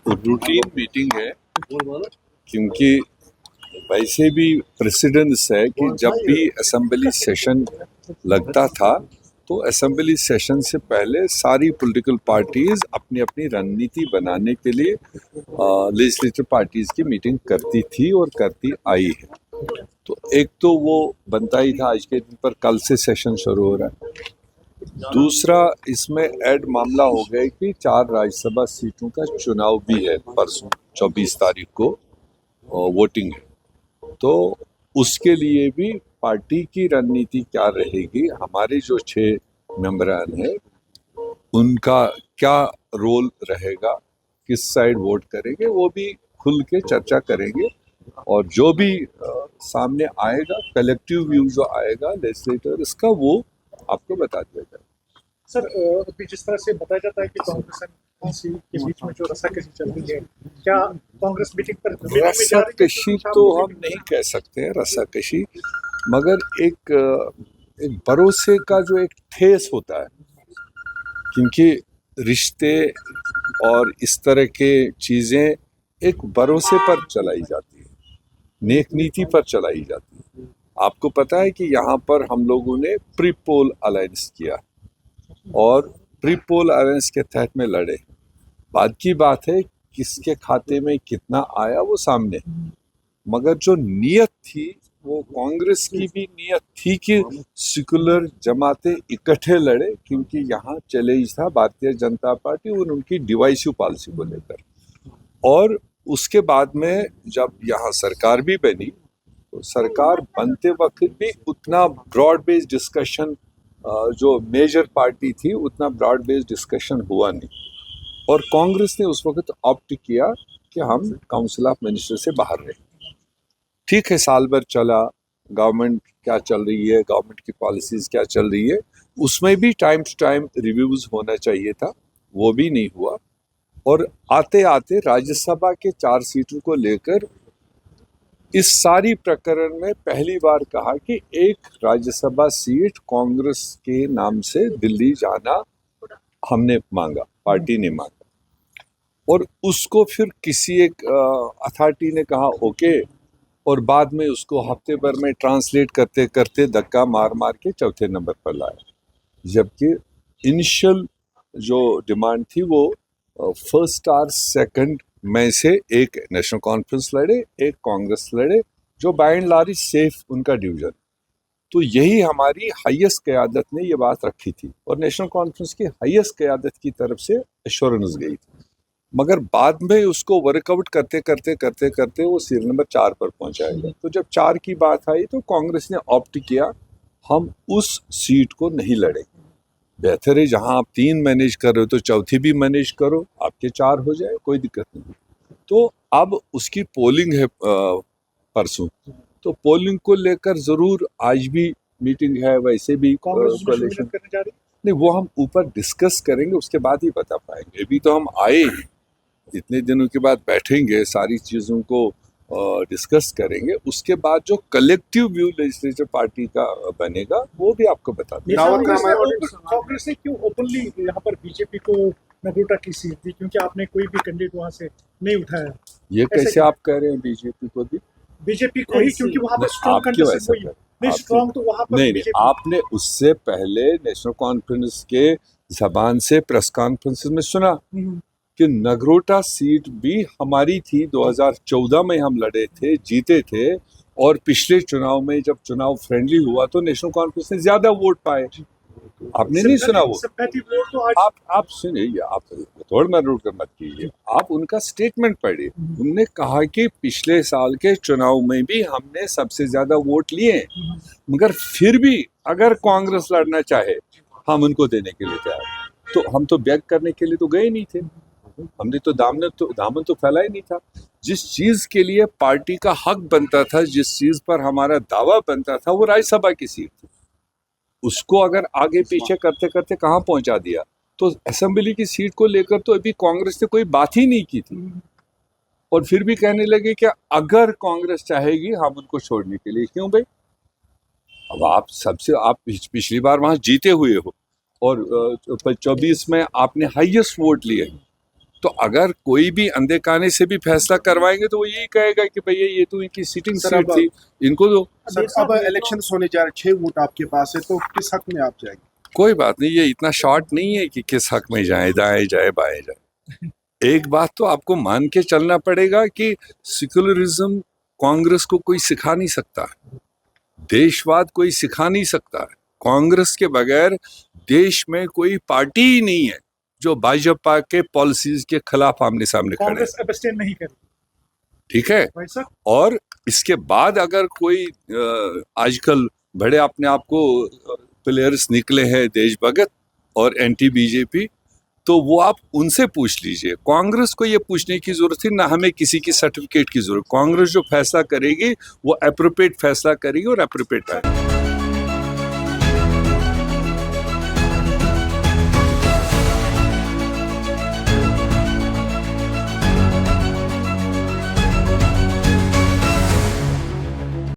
Routine meeting है, क्योंकि वैसे भी प्रेसिडेंस है कि जब भी असेंबली सेशन लगता था तो असेंबली सेशन से पहले सारी पॉलिटिकल पार्टीज अपनी अपनी रणनीति बनाने के लिए लेजिस्लेटिव पार्टीज की मीटिंग करती थी और करती आई है। तो एक तो वो बनता ही था आज के दिन पर, कल से सेशन शुरू हो रहा है। दूसरा, इसमें ऐड मामला हो गया कि 4 राज्यसभा सीटों का चुनाव भी है, परसों 24 तारीख को वोटिंग है। तो उसके लिए भी पार्टी की रणनीति क्या रहेगी, हमारे जो 6 मेंबरान हैं उनका क्या रोल रहेगा, किस साइड वोट करेंगे, वो भी खुल के चर्चा करेंगे। और जो भी सामने आएगा, कलेक्टिव व्यू जो आएगा लेजिस्लेटर इसका, वो आपको बता दिया जाएगा। सर, अभी जिस तरह से बताया जाता है कि कांग्रेस और एनसी के बीच में जो रस्साकशी चल रही है, क्या कांग्रेस मीटिंग पर रस्साकशी तो हम नहीं कह सकते हैं रस्साकशी, मगर एक भरोसे का जो एक ठेस होता है, क्योंकि रिश्ते और इस तरह के चीजें एक भरोसे पर चलाई जाती है, नेक नीति पर चलाई जाती है। आपको पता है कि यहाँ पर हम लोगों ने प्री पोल अलायंस किया और प्री पोल अलायंस के तहत में लड़े। बाद की बात है किसके खाते में कितना आया वो सामने, मगर जो नीयत थी वो कांग्रेस की भी नीयत थी कि सेक्युलर जमातें इकट्ठे लड़े, क्योंकि यहाँ चैलेंज था भारतीय जनता पार्टी और उनकी डिवाइसिव पॉलिसी को लेकर। और उसके बाद में जब यहाँ सरकार भी बनी तो सरकार बनते वक्त भी उतना ब्रॉड बेस्ड डिस्कशन, जो मेजर पार्टी थी उतना ब्रॉड बेस्ड डिस्कशन हुआ नहीं, और कांग्रेस ने उस वक्त ऑप्ट किया कि हम काउंसिल ऑफ मिनिस्टर से बाहर रहे। ठीक है, साल भर चला, गवर्नमेंट क्या चल रही है, गवर्नमेंट की पॉलिसीज क्या चल रही है, उसमें भी टाइम टू टाइम रिव्यूज होना चाहिए था, वो भी नहीं हुआ। और आते आते राज्यसभा के 4 सीटों को लेकर इस सारी प्रकरण में पहली बार कहा कि एक राज्यसभा सीट कांग्रेस के नाम से दिल्ली जाना हमने मांगा, पार्टी ने मांगा, और उसको फिर किसी एक अथॉरिटी ने कहा ओके, और बाद में उसको हफ्ते भर में ट्रांसलेट करते करते धक्का मार मार के चौथे नंबर पर लाया। जबकि इनिशियल जो डिमांड थी वो फर्स्ट और सेकंड में से एक नेशनल कॉन्फ्रेंस लड़े, एक कांग्रेस लड़े, जो बाय एंड लार्ज सेफ उनका डिवीजन। तो यही हमारी हाईएस्ट क़यादत ने ये बात रखी थी, और नेशनल कॉन्फ्रेंस की हाईएस्ट क़यादत की तरफ से एश्योरेंस गई थी, मगर बाद में उसको वर्कआउट करते करते करते करते वो सीरियल नंबर 4 पर पहुंचाएगा। तो जब 4 की बात आई तो कांग्रेस ने ऑप्ट किया हम उस सीट को नहीं लड़े, बेहतर है जहां आप 3 मैनेज कर रहे हो तो चौथी भी मैनेज करो, आपके 4 हो जाए, कोई दिक्कत नहीं। तो अब उसकी पोलिंग है परसों, तो पोलिंग को लेकर जरूर आज भी मीटिंग है, वैसे भी कोalition नहीं, वो हम ऊपर डिस्कस करेंगे, उसके बाद ही बता पाएंगे। अभी तो हम आए हैं, इतने दिनों के बाद बैठेंगे, सारी चीज़ों को डिस्कस करेंगे, उसके बाद जो कलेक्टिव व्यू लेजिस्लेटिव पार्टी का बनेगा वो भी आपको बता देंगे। कांग्रेस ने क्यों ओपनली यहाँ पर बीजेपी को नगरोटा की सीट दी, क्योंकि आपने कोई भी कैंडिडेट वहाँ से नहीं उठाया? ये कैसे आप कह रहे हैं बीजेपी को दी? बीजेपी को ही, क्योंकि वहाँ पर स्ट्रॉन्ग कंटेस्ट कोई नहीं, स्ट्रॉन्ग तो वहाँ पर नहीं, आपने उससे पहले नेशनल कॉन्फ्रेंस के जबान से प्रेस कॉन्फ्रेंस में सुना कि नगरोटा सीट भी हमारी थी, 2014 में हम लड़े थे, जीते थे, और पिछले चुनाव में जब चुनाव फ्रेंडली हुआ तो नेशनल कॉन्फ्रेंस ने ज्यादा वोट पाए। आपने नहीं सुना वो? आप सुनिए, आप थोड़ा मरूर कर मत कीजिए, आप उनका स्टेटमेंट पढ़िए। उन्होंने कहा कि पिछले साल के चुनाव में भी हमने सबसे ज्यादा वोट लिए, मगर फिर भी अगर कांग्रेस लड़ना चाहे हम उनको देने के लिए तैयार। तो हम तो बैक करने के लिए तो गए नहीं थे, हमने तो दामन तो फैला ही नहीं था। जिस चीज के लिए पार्टी का हक बनता था, जिस चीज पर हमारा दावा बनता था, वो राज्यसभा की सीट थी, उसको अगर आगे पीछे करते करते कहाँ पहुंचा दिया। तो असेंबली की सीट को लेकर तो अभी कांग्रेस ने कोई बात ही नहीं की थी, और फिर भी कहने लगे कि अगर कांग्रेस चाहेगी हम उनको छोड़ने के लिए। क्यों भाई? अब आप पिछली बार वहां जीते हुए हो और 24 में आपने हाईएस्ट वोट लिए, तो अगर कोई भी अंधे काने से भी फैसला करवाएंगे तो वो यही कहेगा कि भैया ये तो इनकी सिटिंग सर, सीट अब- थी, इनको दो। सर अब इलेक्शन होने जा रहे, 6 वोट आपके पास है, तो किस हक में आप जाएंगे? कोई बात नहीं, ये इतना शॉर्ट नहीं है कि किस हक में जाए, दाएं जाए बाएं जाए। एक बात तो आपको मान के चलना पड़ेगा कि सेक्युलरिज्म कांग्रेस को कोई सिखा नहीं सकता, देशवाद कोई सिखा नहीं सकता। कांग्रेस के बगैर देश में कोई पार्टी ही नहीं है जो भाजपा के पॉलिसीज के खिलाफ आमने सामने खड़े है। कांग्रेस अबस्टेन नहीं करेगी, ठीक है। भाई साहब। और इसके बाद अगर कोई आजकल बड़े अपने आप को प्लेयर्स निकले हैं देशभगत और एंटी बीजेपी, तो वो आप उनसे पूछ लीजिए। कांग्रेस को ये पूछने की जरूरत है ना, हमें किसी की सर्टिफिकेट की जरूरत। कांग्रेस जो फैसला करेगी वो एप्रोप्रिएट फैसला करेगी और एप्रोप्रिएट